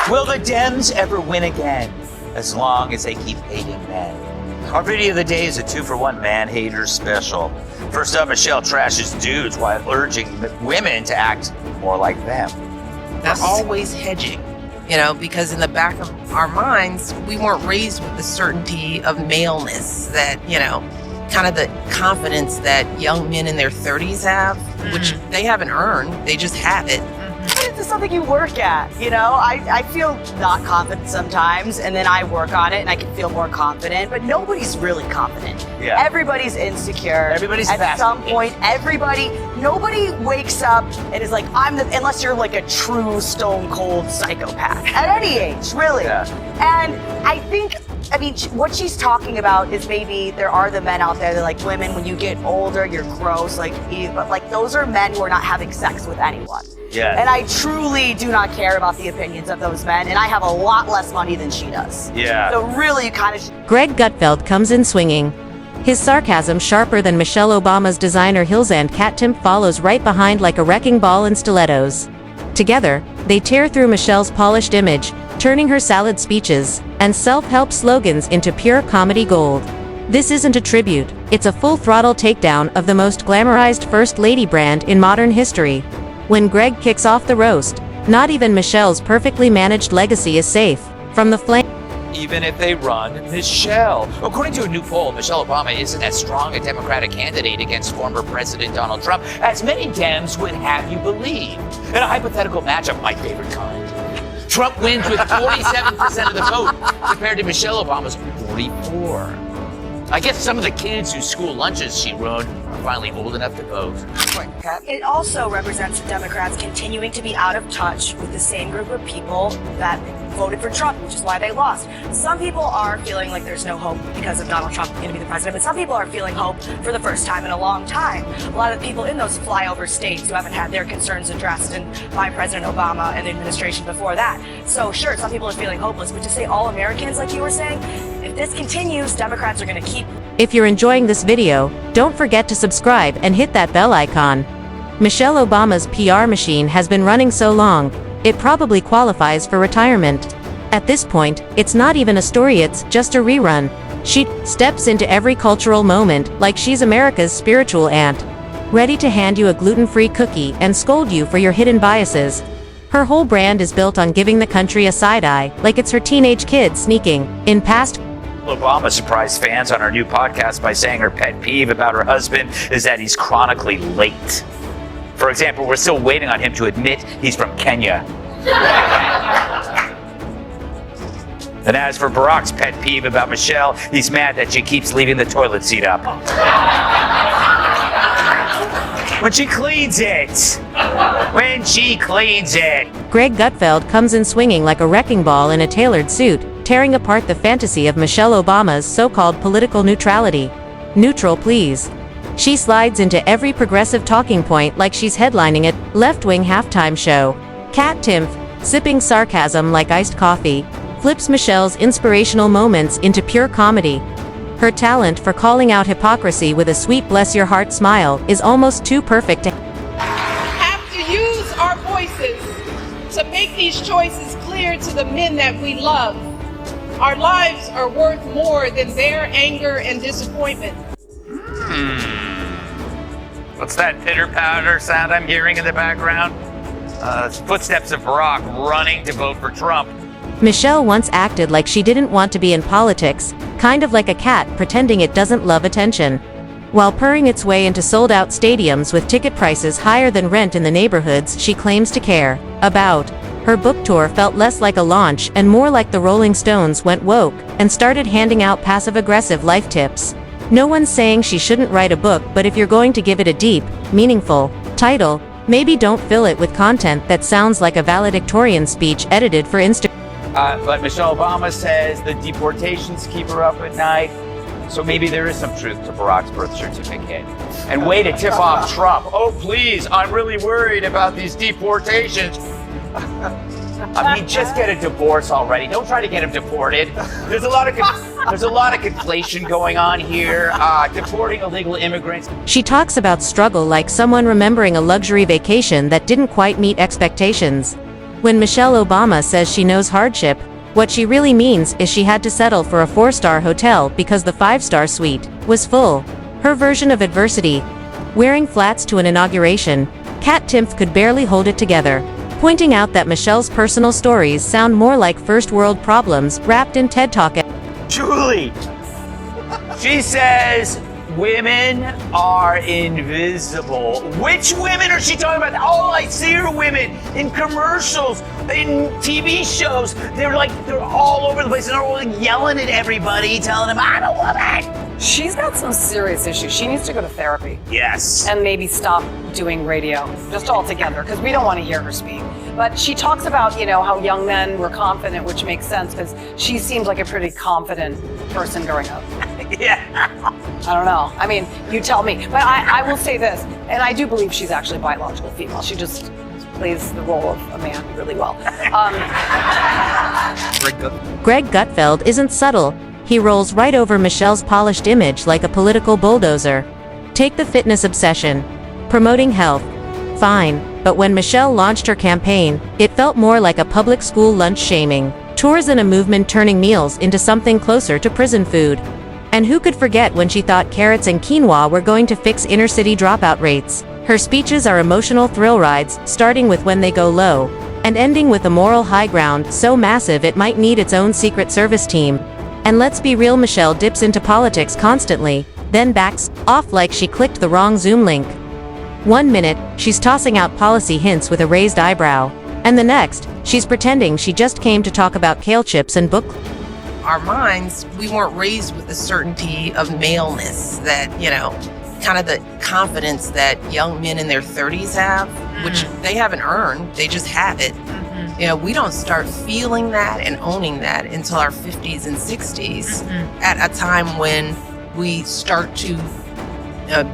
Will the Dems ever win again? As long as they keep hating men. Our video of the day is a 2-for-1 man-haters special. First up, Michelle trashes dudes while urging women to act more like them. They're always hedging, because in the back of our minds, we weren't raised with the certainty of maleness that, kind of the confidence that young men in their 30s have, which they haven't earned, they just have it. It's something you work at, I feel not confident sometimes, and then I work on it and I can feel more confident, but nobody's really confident. Yeah. Everybody's insecure. Everybody's at some point. Nobody wakes up and is like, unless you're like a true stone cold psychopath at any age, really. Yeah. And I think, what she's talking about is maybe there are the men out there that like, women, when you get older, you're gross, but those are men who are not having sex with anyone. Yeah. And I truly do not care about the opinions of those men, and I have a lot less money than she does. Yeah. So really, you kind of... Greg Gutfeld comes in swinging. His sarcasm, sharper than Michelle Obama's designer Gutfeld and Kat Timpf, follows right behind like a wrecking ball in stilettos. Together, they tear through Michelle's polished image, turning her salad speeches and self-help slogans into pure comedy gold. This isn't a tribute, it's a full-throttle takedown of the most glamorized First Lady brand in modern history. When Greg kicks off the roast, not even Michelle's perfectly managed legacy is safe from the flame. Even if they run Michelle. According to a new poll, Michelle Obama isn't as strong a Democratic candidate against former President Donald Trump as many Dems would have you believe. In a hypothetical matchup, my favorite kind, Trump wins with 47% of the vote compared to Michelle Obama's 44%. I guess some of the kids whose school lunches she ruined are finally old enough to vote. It also represents the Democrats continuing to be out of touch with the same group of people that voted for Trump, which is why they lost. Some people are feeling like there's no hope because of Donald Trump going to be the president, but some people are feeling hope for the first time in a long time. A lot of the people in those flyover states who haven't had their concerns addressed by President Obama and the administration before that. So sure, some people are feeling hopeless, but to say all Americans, like you were saying, if this continues, Democrats are going to keep... If you're enjoying this video, don't forget to subscribe and hit that bell icon. Michelle Obama's PR machine has been running so long, it probably qualifies for retirement. At this point, it's not even a story, it's just a rerun. She steps into every cultural moment like she's America's spiritual aunt, ready to hand you a gluten-free cookie and scold you for your hidden biases. Her whole brand is built on giving the country a side-eye, like it's her teenage kid sneaking in past. Obama surprised fans on her new podcast by saying her pet peeve about her husband is that he's chronically late. For example, we're still waiting on him to admit he's from Kenya. And as for Barack's pet peeve about Michelle, he's mad that she keeps leaving the toilet seat up. When she cleans it! When she cleans it! Greg Gutfeld comes in swinging like a wrecking ball in a tailored suit, tearing apart the fantasy of Michelle Obama's so-called political neutrality. Neutral, please. She slides into every progressive talking point like she's headlining a left-wing halftime show. Kat Timpf, sipping sarcasm like iced coffee, flips Michelle's inspirational moments into pure comedy. Her talent for calling out hypocrisy with a sweet bless-your-heart smile is almost too perfect to have to use our voices to make these choices clear to the men that we love. Our lives are worth more than their anger and disappointment. What's that pitter-patter sound I'm hearing in the background? Footsteps of Barack running to vote for Trump. Michelle once acted like she didn't want to be in politics, kind of like a cat pretending it doesn't love attention. While purring its way into sold-out stadiums with ticket prices higher than rent in the neighborhoods she claims to care about, her book tour felt less like a launch and more like the Rolling Stones went woke and started handing out passive-aggressive life tips. No one's saying she shouldn't write a book, but if you're going to give it a deep, meaningful title, maybe don't fill it with content that sounds like a valedictorian speech edited for Instagram. But Michelle Obama says the deportations keep her up at night. So maybe there is some truth to Barack's birth certificate. And way to tip off Trump. Oh, please, I'm really worried about these deportations. I mean, just get a divorce already. Don't try to get him deported. There's a lot of conflation going on here. Deporting illegal immigrants. She talks about struggle like someone remembering a luxury vacation that didn't quite meet expectations. When Michelle Obama says she knows hardship, what she really means is she had to settle for a 4-star hotel because the 5-star suite was full. Her version of adversity. Wearing flats to an inauguration, Kat Timpf could barely hold it together, pointing out that Michelle's personal stories sound more like first-world problems wrapped in TED Talk. Julie, she says women are invisible. Which women are she talking about? All I see are women in commercials, in TV shows. They're all over the place and they're all yelling at everybody, telling them, I'm a woman. She's got some serious issues. She needs to go to therapy. Yes. And maybe stop doing radio just altogether, because we don't want to hear her speak. But she talks about, how young men were confident, which makes sense because she seemed like a pretty confident person growing up. Yeah. I don't know. I mean, you tell me. But I will say this, and I do believe she's actually a biological female. She just plays the role of a man really well. Greg Gutfeld isn't subtle. He rolls right over Michelle's polished image like a political bulldozer. Take the fitness obsession. Promoting health. Fine, but when Michelle launched her campaign, it felt more like a public school lunch shaming. Tours and a movement turning meals into something closer to prison food. And who could forget when she thought carrots and quinoa were going to fix inner-city dropout rates? Her speeches are emotional thrill rides, starting with When They Go Low, and ending with a moral high ground so massive it might need its own Secret Service team. And let's be real, Michelle dips into politics constantly, then backs off like she clicked the wrong Zoom link. 1 minute, she's tossing out policy hints with a raised eyebrow, and the next, she's pretending she just came to talk about kale chips and book. Our minds, we weren't raised with the certainty of maleness that, kind of the confidence that young men in their 30s have, which they haven't earned, they just have it. We don't start feeling that and owning that until our 50s and 60s, at a time when we start to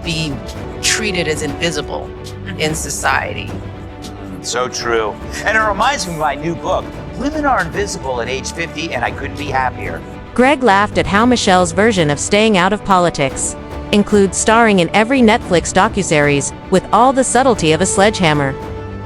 be treated as invisible in society. So true. And it reminds me of my new book, Women Are Invisible at Age 50, and I couldn't be happier. Greg laughed at how Michelle's version of staying out of politics includes starring in every Netflix docuseries with all the subtlety of a sledgehammer.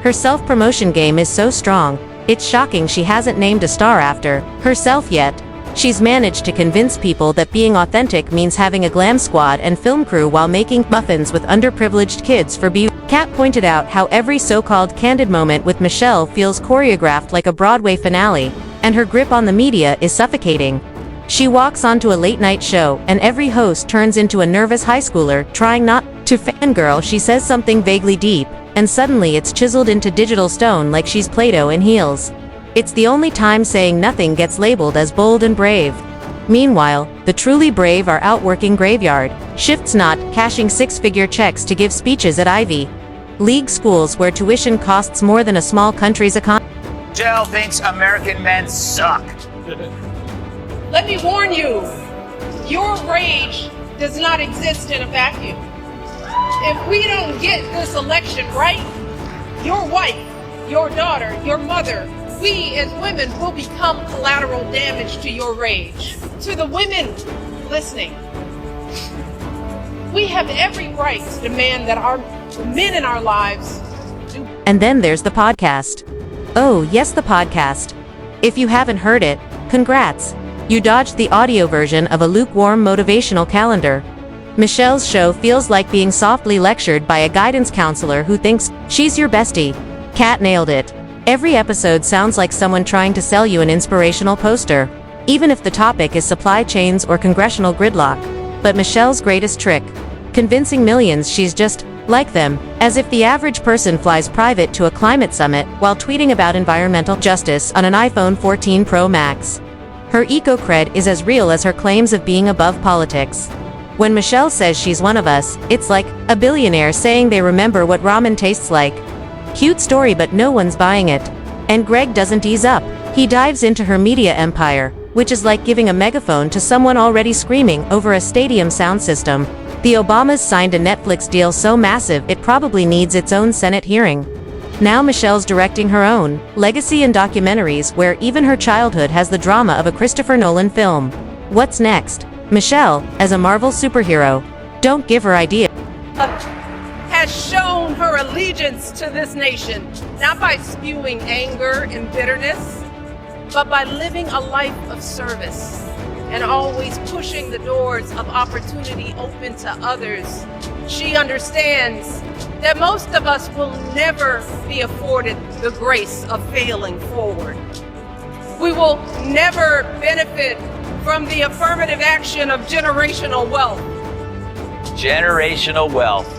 Her self-promotion game is so strong, it's shocking she hasn't named a star after herself yet. She's managed to convince people that being authentic means having a glam squad and film crew while making muffins with underprivileged kids for beauty. Kat pointed out how every so-called candid moment with Michelle feels choreographed like a Broadway finale, and her grip on the media is suffocating. She walks onto a late-night show, and every host turns into a nervous high schooler trying not to fangirl. She says something vaguely deep, and suddenly it's chiseled into digital stone like she's Play-Doh in heels. It's the only time saying nothing gets labeled as bold and brave. Meanwhile, the truly brave are out working graveyard shifts, not cashing 6-figure checks to give speeches at Ivy League schools where tuition costs more than a small country's economy. Jill thinks American men suck. Let me warn you, your rage does not exist in a vacuum. If we don't get this election right, your wife, your daughter, your mother, we as women will become collateral damage to your rage. To the women listening, we have every right to demand that our men in our lives do. And then there's the podcast. Oh, yes, the podcast. If you haven't heard it, congrats. You dodged the audio version of a lukewarm motivational calendar. Michelle's show feels like being softly lectured by a guidance counselor who thinks she's your bestie. Kat nailed it. Every episode sounds like someone trying to sell you an inspirational poster, even if the topic is supply chains or congressional gridlock. But Michelle's greatest trick? Convincing millions she's just like them, as if the average person flies private to a climate summit while tweeting about environmental justice on an iPhone 14 Pro Max. Her eco-cred is as real as her claims of being above politics. When Michelle says she's one of us, it's like a billionaire saying they remember what ramen tastes like. Cute story, but no one's buying it. And Greg doesn't ease up. He dives into her media empire, which is like giving a megaphone to someone already screaming over a stadium sound system. The Obamas signed a Netflix deal so massive it probably needs its own Senate hearing. Now Michelle's directing her own legacy and documentaries where even her childhood has the drama of a Christopher Nolan film. What's next? Michelle, as a Marvel superhero. Don't give her ideas. Has shown her allegiance to to this nation, not by spewing anger and bitterness, but by living a life of service and always pushing the doors of opportunity open to others. She understands that most of us will never be afforded the grace of failing forward. We will never benefit from the affirmative action of generational wealth. Generational wealth.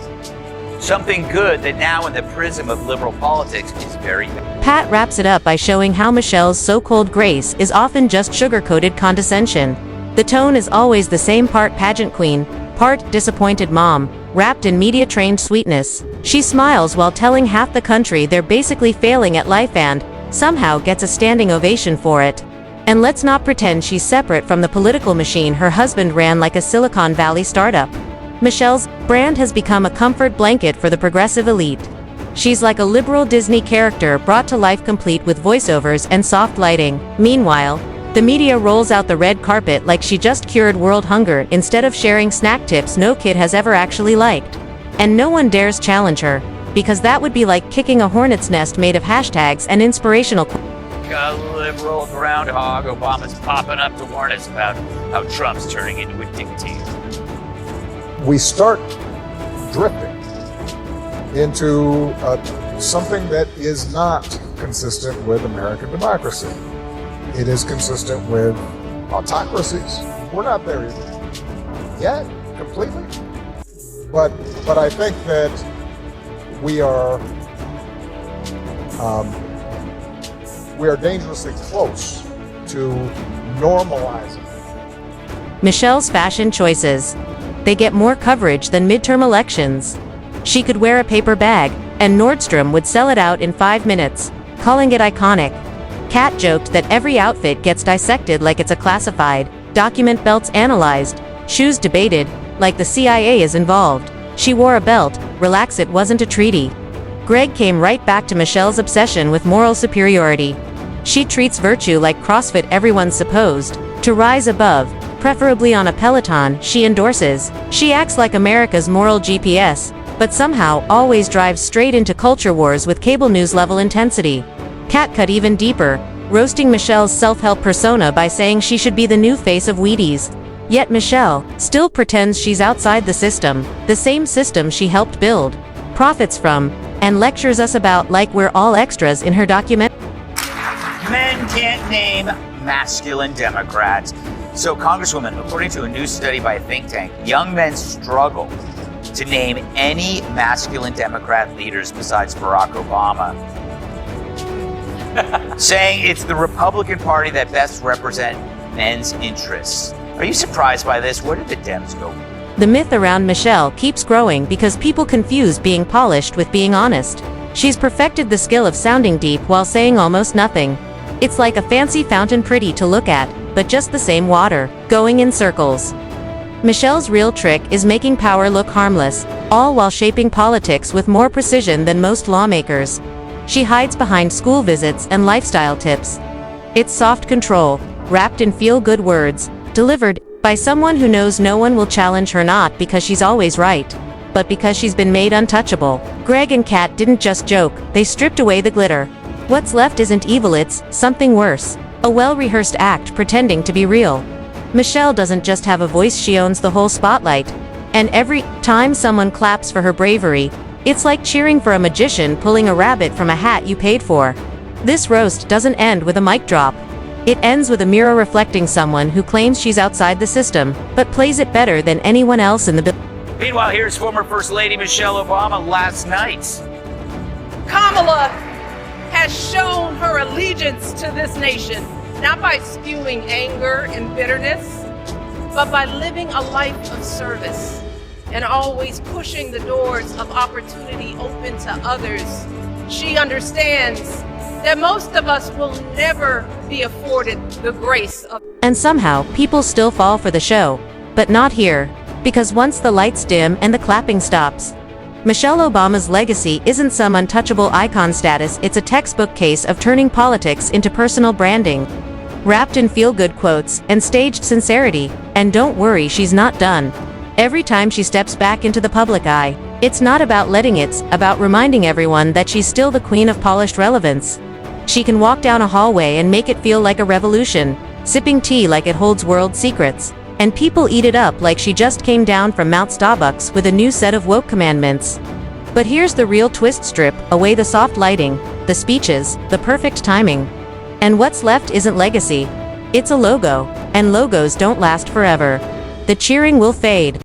Something good that now in the prism of liberal politics is very bad. Pat wraps it up by showing how Michelle's so-called grace is often just sugar-coated condescension. The tone is always the same: part pageant queen, part disappointed mom, wrapped in media-trained sweetness. She smiles while telling half the country they're basically failing at life and, somehow, gets a standing ovation for it. And let's not pretend she's separate from the political machine her husband ran like a Silicon Valley startup. Michelle's brand has become a comfort blanket for the progressive elite. She's like a liberal Disney character brought to life, complete with voiceovers and soft lighting. Meanwhile, the media rolls out the red carpet like she just cured world hunger instead of sharing snack tips no kid has ever actually liked. And no one dares challenge her, because that would be like kicking a hornet's nest made of hashtags and inspirational A liberal groundhog. Obama's popping up to warn us about how Trump's turning into a dictator. We start drifting into something that is not consistent with American democracy. It is consistent with autocracies. We're not there yet, completely. But I think that we are dangerously close to normalizing. Michelle's fashion choices. They get more coverage than midterm elections. She could wear a paper bag, and Nordstrom would sell it out in 5 minutes, calling it iconic. Kat joked that every outfit gets dissected like it's a classified document, belts analyzed, shoes debated, like the CIA is involved. She wore a belt, relax, it wasn't a treaty. Greg came right back to Michelle's obsession with moral superiority. She treats virtue like CrossFit, everyone's supposed to rise above, preferably on a Peloton she endorses. She acts like America's moral GPS, but somehow always drives straight into culture wars with cable news level intensity. Kat cut even deeper, roasting Michelle's self-help persona by saying she should be the new face of Wheaties. Yet Michelle still pretends she's outside the same system she helped build, profits from, and lectures us about like we're all extras in her document. Men can't name masculine Democrats. So, Congresswoman, according to a new study by a think tank, young men struggle to name any masculine Democrat leaders besides Barack Obama, saying it's the Republican Party that best represents men's interests. Are you surprised by this? Where did the Dems go? The myth around Michelle keeps growing because people confuse being polished with being honest. She's perfected the skill of sounding deep while saying almost nothing. It's like a fancy fountain, pretty to look at, but just the same water, going in circles. Michelle's real trick is making power look harmless, all while shaping politics with more precision than most lawmakers. She hides behind school visits and lifestyle tips. It's soft control, wrapped in feel-good words, delivered by someone who knows no one will challenge her, not because she's always right, but because she's been made untouchable. Greg and Kat didn't just joke, they stripped away the glitter. What's left isn't evil, it's something worse. A well-rehearsed act pretending to be real. Michelle doesn't just have a voice, she owns the whole spotlight. And every time someone claps for her bravery, it's like cheering for a magician pulling a rabbit from a hat you paid for. This roast doesn't end with a mic drop. It ends with a mirror reflecting someone who claims she's outside the system, but plays it better than anyone else in the building. Meanwhile, here's former First Lady Michelle Obama last night. Kamala has shown her allegiance to this nation, not by spewing anger and bitterness, but by living a life of service and always pushing the doors of opportunity open to others. She understands that most of us will never be afforded the grace of. And somehow, people still fall for the show. But not here. Because once the lights dim and the clapping stops, Michelle Obama's legacy isn't some untouchable icon status, it's a textbook case of turning politics into personal branding. Wrapped in feel-good quotes and staged sincerity. And don't worry, she's not done. Every time she steps back into the public eye, It's not about letting, it's about reminding everyone that she's still the queen of polished relevance. She can walk down a hallway and make it feel like a revolution, sipping tea like it holds world secrets, and people eat it up like she just came down from Mount Starbucks with a new set of woke commandments. But here's the real twist: strip away the soft lighting, the speeches, the perfect timing. And what's left isn't legacy. It's a logo, and logos don't last forever. The cheering will fade.